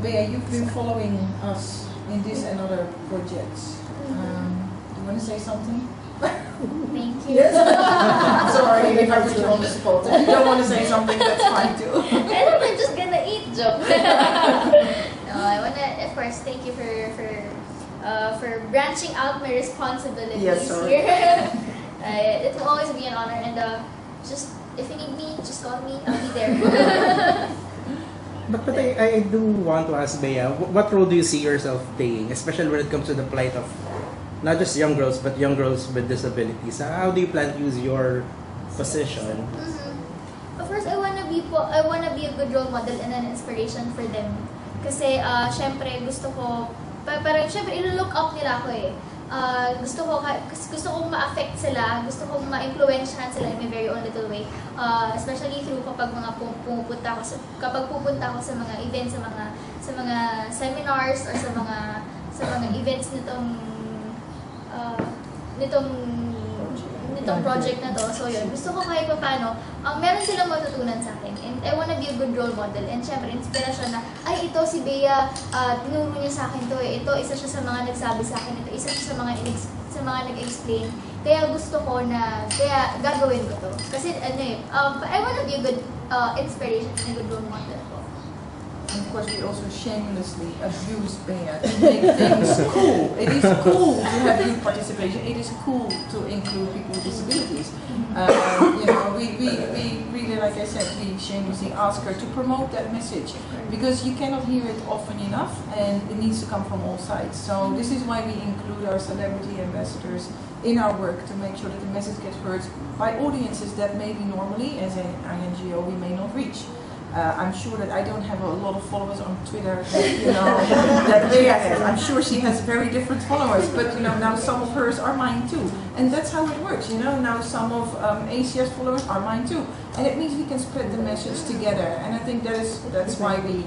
Bea, you've been following us in this and other projects. Do you want to say something? Thank you. Yes. Sorry if I put you on the spot. If you don't want to say something, that's fine too. And I'm just gonna eat, joke. No, I wanna, of course, thank you for branching out my responsibilities here. It will always be an honor, and just if you need me, just call me. I'll be there. But I do want to ask Bea, what role do you see yourself playing, especially when it comes to the plight of not just young girls, but young girls with disabilities? How do you plan to use your position? Of course, I wanna be a good role model and an inspiration for them. Kasi, syempre, gusto ko, parang syempre, ilo-look up nila ako eh. Gusto kong ma-affect sila, gusto kong ma-influensyahan sila in my very own little way. Especially through kapag pupunta ako sa mga events, sa mga seminars or sa mga events nitong project na to. So yun, gusto ko kahit paano, meron silang matutunan sa akin. And I wanna be a good role model. And syempre, inspirasyon na, ay ito si Bea, tinuro niya sa akin to eh. Ito, isa siya sa mga nagsabi sa akin. Ito, isa siya sa mga nag-explain. Kaya gusto ko na, kaya gagawin ko to. Kasi I wanna be a good inspiration and a good role model ko. And of course, we also shamelessly abuse Bea to make things cool. It is cool to have youth participation. It is cool to include people with disabilities. We really, like I said, we shamelessly ask her to promote that message because you cannot hear it often enough, and it needs to come from all sides. So this is why we include our celebrity ambassadors in our work to make sure that the message gets heard by audiences that maybe normally, as an NGO, we may not reach. I'm sure that I don't have a lot of followers on Twitter that Bea has. I'm sure she has very different followers, but now some of hers are mine too. And that's how it works, now some of Asia's followers are mine too. And it means we can spread the message together. And I think that's why we,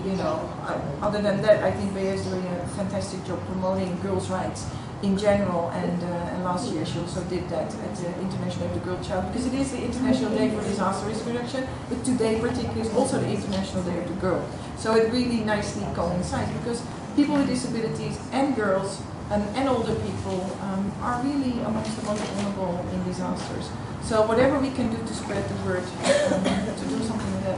other than that, I think Bea is doing a fantastic job promoting girls' rights in general, and last year she also did that at the International Day of the Girl Child, because it is the International Day for Disaster Risk Reduction, but today particularly is also the International Day of the Girl. So it really nicely coincides, because people with disabilities and girls and older people are really amongst the most vulnerable in disasters. So whatever we can do to spread the word, to do something with that,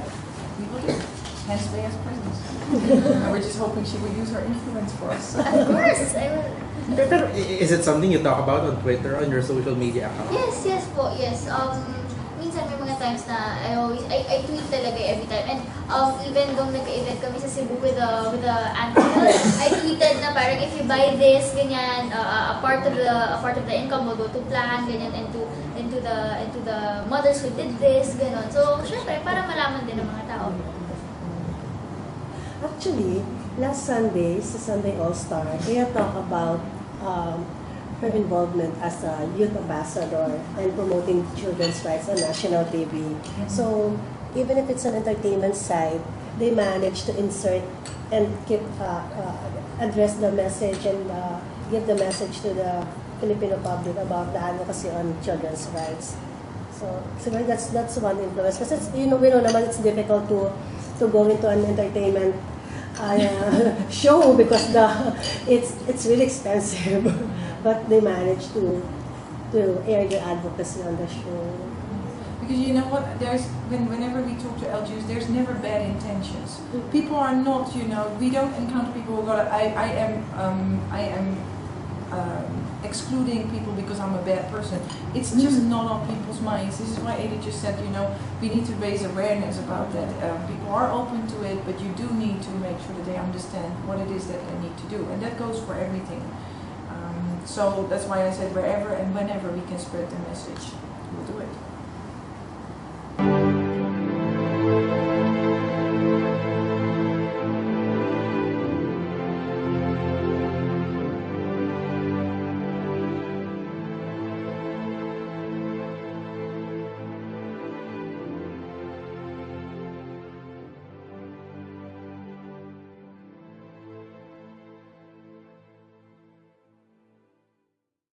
we will do. Hence Bea's presence. We're just hoping she will use her influence for us. Of course, I will. Pero is it something you talk about on Twitter, on your social media account? Yes po, yes. Minsan may mga times na I tweet talaga every time. And even nung nagka-event kami sa Cebu with the animal, I tweeted na parang if you buy this, ganyan, a part of the income will go to plan, ganyan, into the mothers who did this, ganon. So, syempre, para malaman din ng mga tao. Actually, last Sunday, sa Sunday All-Star, Bea talked about her involvement as a youth ambassador and promoting children's rights on national TV. So, even if it's an entertainment side, they manage to insert and address the message and give the message to the Filipino public about the advocacy on children's rights. So that's one influence. Because we know naman it's difficult to go into an entertainment show because it's really expensive, but they manage to air their advocacy on the show. Because you know what, whenever we talk to LGUs, there's never bad intentions. People are not, we don't encounter people who go, I am excluding people because I'm a bad person. It's just not on people's minds. This is why Ada just said, we need to raise awareness about that. People are open to it, but you do need to make sure that they understand what it is that they need to do. And that goes for everything. So that's why I said wherever and whenever we can spread the message, we'll do it.